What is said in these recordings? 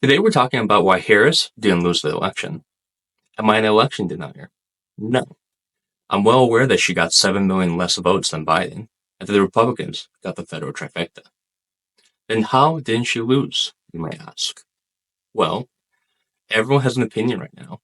Today we're talking about why Harris didn't lose the election. Am I an election denier? No. I'm well aware that she got 7 million less votes than Biden, and that the Republicans got the federal trifecta. Then how didn't she lose, you might ask? Well, everyone has an opinion right now.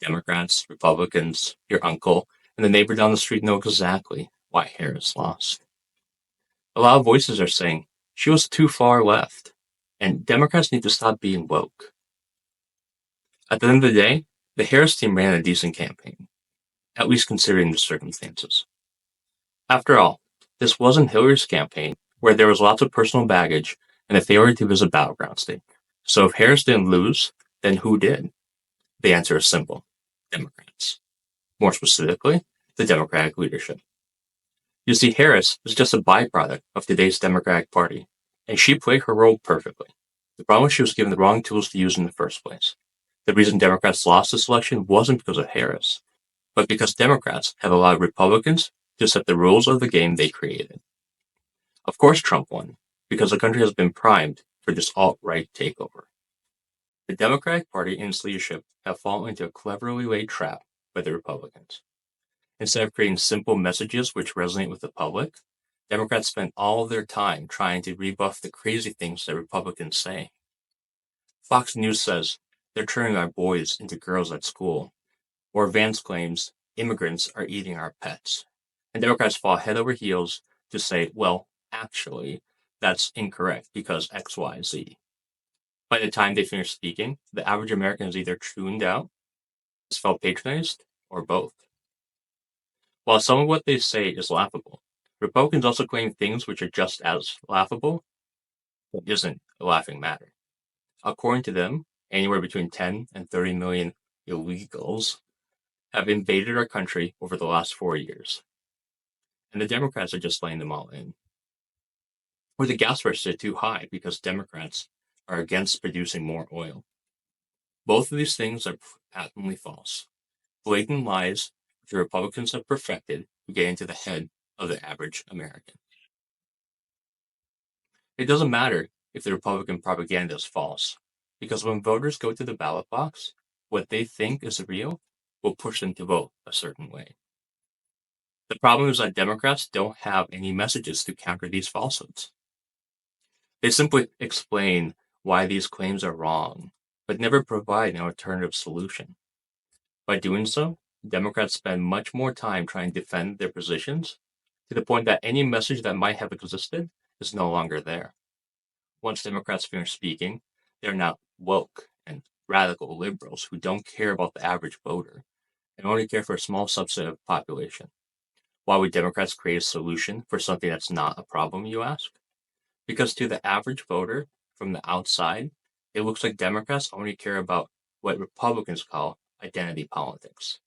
Democrats, Republicans, your uncle, and the neighbor down the street know exactly why Harris lost. A lot of voices are saying she was too far left, and Democrats need to stop being woke. At the end of the day, the Harris team ran a decent campaign, at least considering the circumstances. After all, this wasn't Hillary's campaign, where there was lots of personal baggage and the failure to visit battleground state. So if Harris didn't lose, then who did? The answer is simple: Democrats. More specifically, the Democratic leadership. You see, Harris is just a byproduct of today's Democratic Party, and she played her role perfectly. The problem is she was given the wrong tools to use in the first place. The reason Democrats lost this election wasn't because of Harris, but because Democrats have allowed Republicans to set the rules of the game they created. Of course, Trump won, because the country has been primed for this alt-right takeover. The Democratic Party and its leadership have fallen into a cleverly laid trap by the Republicans. Instead of creating simple messages which resonate with the public, Democrats spend all of their time trying to rebuff the crazy things that Republicans say. Fox News says they're turning our boys into girls at school, or Vance claims immigrants are eating our pets. And Democrats fall head over heels to say, well, actually, that's incorrect because X, Y, Z. By the time they finish speaking, the average American is either tuned out, has felt patronized, or both. While some of what they say is laughable, Republicans also claim things which are just as laughable, but isn't a laughing matter. According to them, anywhere between 10 and 30 million illegals have invaded our country over the last 4 years. And the Democrats are just letting them all in. Or the gas prices are too high because Democrats are against producing more oil. Both of these things are patently false. Blatant lies which the Republicans have perfected to get into the head of the average American. It doesn't matter if the Republican propaganda is false, because when voters go to the ballot box, what they think is real will push them to vote a certain way. The problem is that Democrats don't have any messages to counter these falsehoods. They simply explain why these claims are wrong, but never provide an alternative solution. By doing so, Democrats spend much more time trying to defend their positions, to the point that any message that might have existed is no longer there. Once Democrats finish speaking, they are now woke and radical liberals who don't care about the average voter and only care for a small subset of the population. Why would Democrats create a solution for something that's not a problem, you ask? Because to the average voter from the outside, it looks like Democrats only care about what Republicans call identity politics.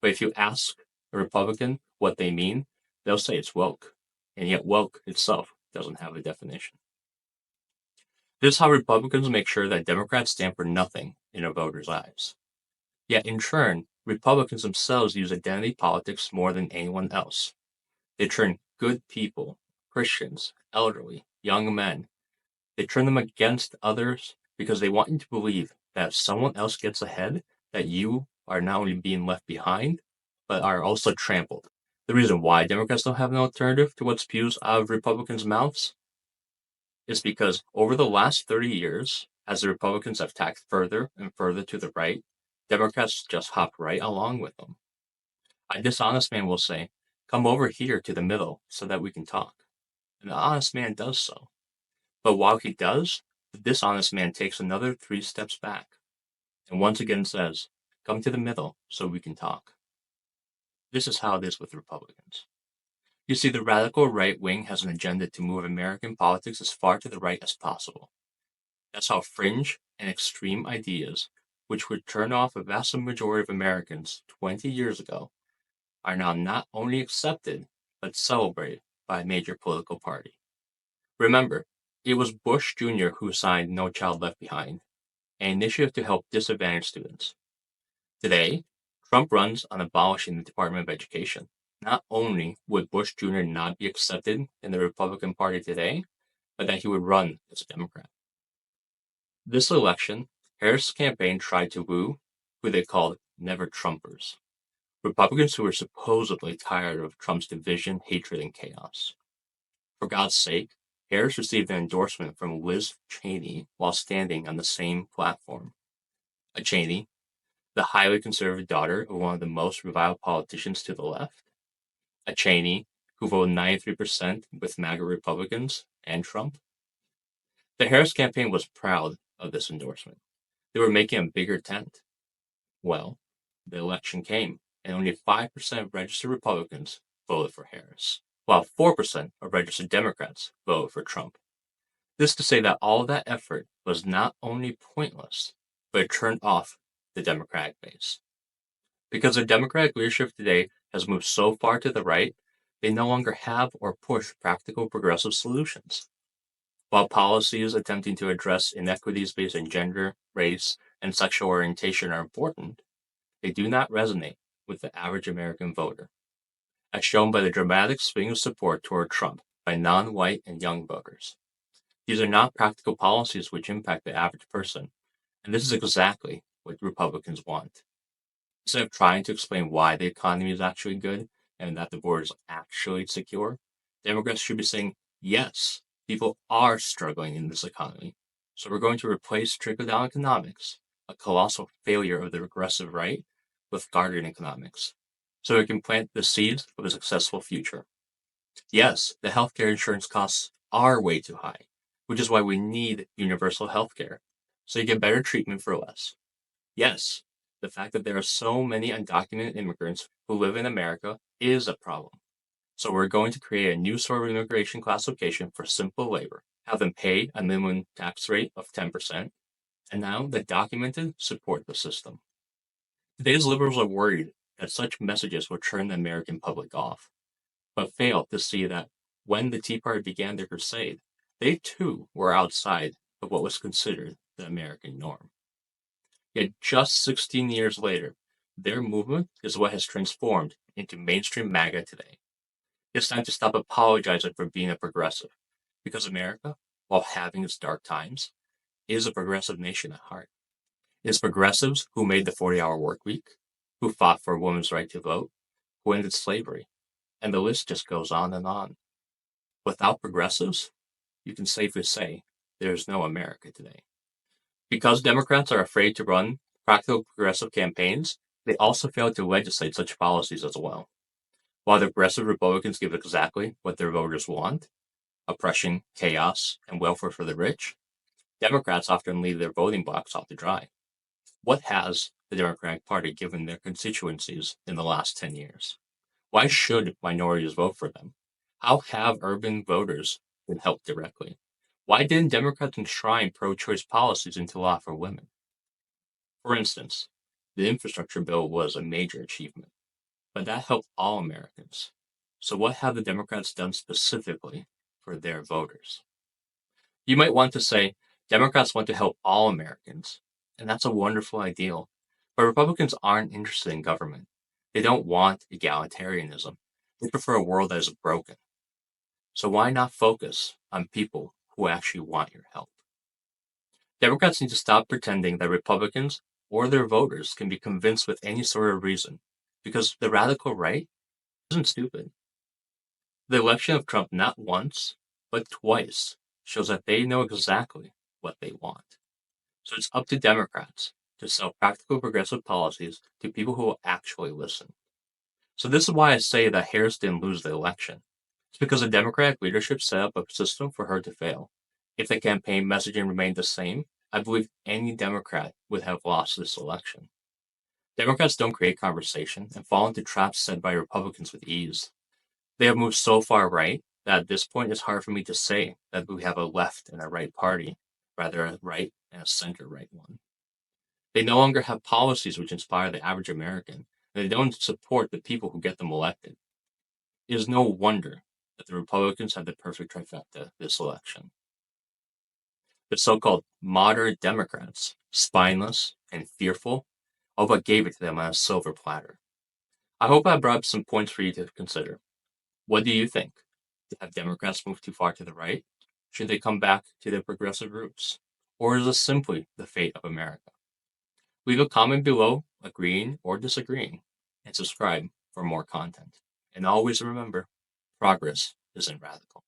But if you ask a Republican what they mean, they'll say it's woke, and yet woke itself doesn't have a definition. This is how Republicans make sure that Democrats stand for nothing in a voter's eyes. Yet in turn, Republicans themselves use identity politics more than anyone else. They turn good people, Christians, elderly, young men, they turn them against others because they want you to believe that if someone else gets ahead, that you are not only being left behind, but are also trampled. The reason why Democrats don't have an alternative to what spews out of Republicans' mouths is because over the last 30 years, as the Republicans have tacked further and further to the right, Democrats just hop right along with them. A dishonest man will say, come over here to the middle so that we can talk. And the honest man does so. But while he does, the dishonest man takes another 3 steps back and once again says, come to the middle so we can talk. This is how it is with Republicans. You see, the radical right wing has an agenda to move American politics as far to the right as possible. That's how fringe and extreme ideas, which would turn off a vast majority of Americans 20 years ago, are now not only accepted, but celebrated by a major political party. Remember, it was Bush Jr. who signed No Child Left Behind, an initiative to help disadvantaged students. Today, Trump runs on abolishing the Department of Education. Not only would Bush Jr. not be accepted in the Republican Party today, but that he would run as a Democrat. This election, Harris' campaign tried to woo who they called never-Trumpers, Republicans who were supposedly tired of Trump's division, hatred, and chaos. For God's sake, Harris received an endorsement from Liz Cheney while standing on the same platform. Cheney, the highly conservative daughter of one of the most reviled politicians to the left. Cheney, who voted 93% with MAGA Republicans and Trump. The Harris campaign was proud of this endorsement. They were making a bigger tent. Well, the election came, and only 5% of registered Republicans voted for Harris, while 4% of registered Democrats voted for Trump. This to say that all that effort was not only pointless, but it turned off the Democratic base. Because the Democratic leadership today has moved so far to the right, they no longer have or push practical progressive solutions. While policies attempting to address inequities based on gender, race, and sexual orientation are important, they do not resonate with the average American voter, as shown by the dramatic swing of support toward Trump by non-white and young voters. These are not practical policies which impact the average person, and this is exactly what Republicans want. Instead of trying to explain why the economy is actually good and that the border is actually secure, Democrats should be saying, yes, people are struggling in this economy, so we're going to replace trickle-down economics, a colossal failure of the regressive right, with guardian economics, so we can plant the seeds of a successful future. Yes, the healthcare insurance costs are way too high, which is why we need universal healthcare, so you get better treatment for less. Yes, the fact that there are so many undocumented immigrants who live in America is a problem. So we're going to create a new sort of immigration classification for simple labor, have them pay a minimum tax rate of 10%, and now the documented support the system. Today's liberals are worried that such messages will turn the American public off, but fail to see that when the Tea Party began their crusade, they too were outside of what was considered the American norm. Yet just 16 years later, their movement is what has transformed into mainstream MAGA today. It's time to stop apologizing for being a progressive, because America, while having its dark times, is a progressive nation at heart. It's progressives who made the 40-hour work week, who fought for a woman's right to vote, who ended slavery, and the list just goes on and on. Without progressives, you can safely say there is no America today. Because Democrats are afraid to run practical progressive campaigns, they also fail to legislate such policies as well. While the progressive Republicans give exactly what their voters want, oppression, chaos, and welfare for the rich, Democrats often leave their voting blocks out to dry. What has the Democratic Party given their constituencies in the last 10 years? Why should minorities vote for them? How have urban voters been helped directly? Why didn't Democrats enshrine pro-choice policies into law for women? For instance, the infrastructure bill was a major achievement, but that helped all Americans. So what have the Democrats done specifically for their voters? You might want to say, Democrats want to help all Americans, and that's a wonderful ideal. But Republicans aren't interested in government. They don't want egalitarianism. They prefer a world that is broken. So why not focus on people who actually want your help? Democrats need to stop pretending that Republicans or their voters can be convinced with any sort of reason, because the radical right isn't stupid. The election of Trump not once, but twice shows that they know exactly what they want. So it's up to Democrats to sell practical progressive policies to people who will actually listen. So this is why I say that Harris didn't lose the election. It's because the Democratic leadership set up a system for her to fail. If the campaign messaging remained the same, I believe any Democrat would have lost this election. Democrats don't create conversation and fall into traps set by Republicans with ease. They have moved so far right that at this point it's hard for me to say that we have a left and a right party, rather a right and a center-right one. They no longer have policies which inspire the average American, and they don't support the people who get them elected. It is no wonder that the Republicans had the perfect trifecta this election. The so-called moderate Democrats, spineless and fearful, all but gave it to them on a silver platter. I hope I brought up some points for you to consider. What do you think? Have Democrats moved too far to the right? Should they come back to their progressive roots? Or is this simply the fate of America? Leave a comment below, agreeing or disagreeing, and subscribe for more content. And always remember, progress isn't radical.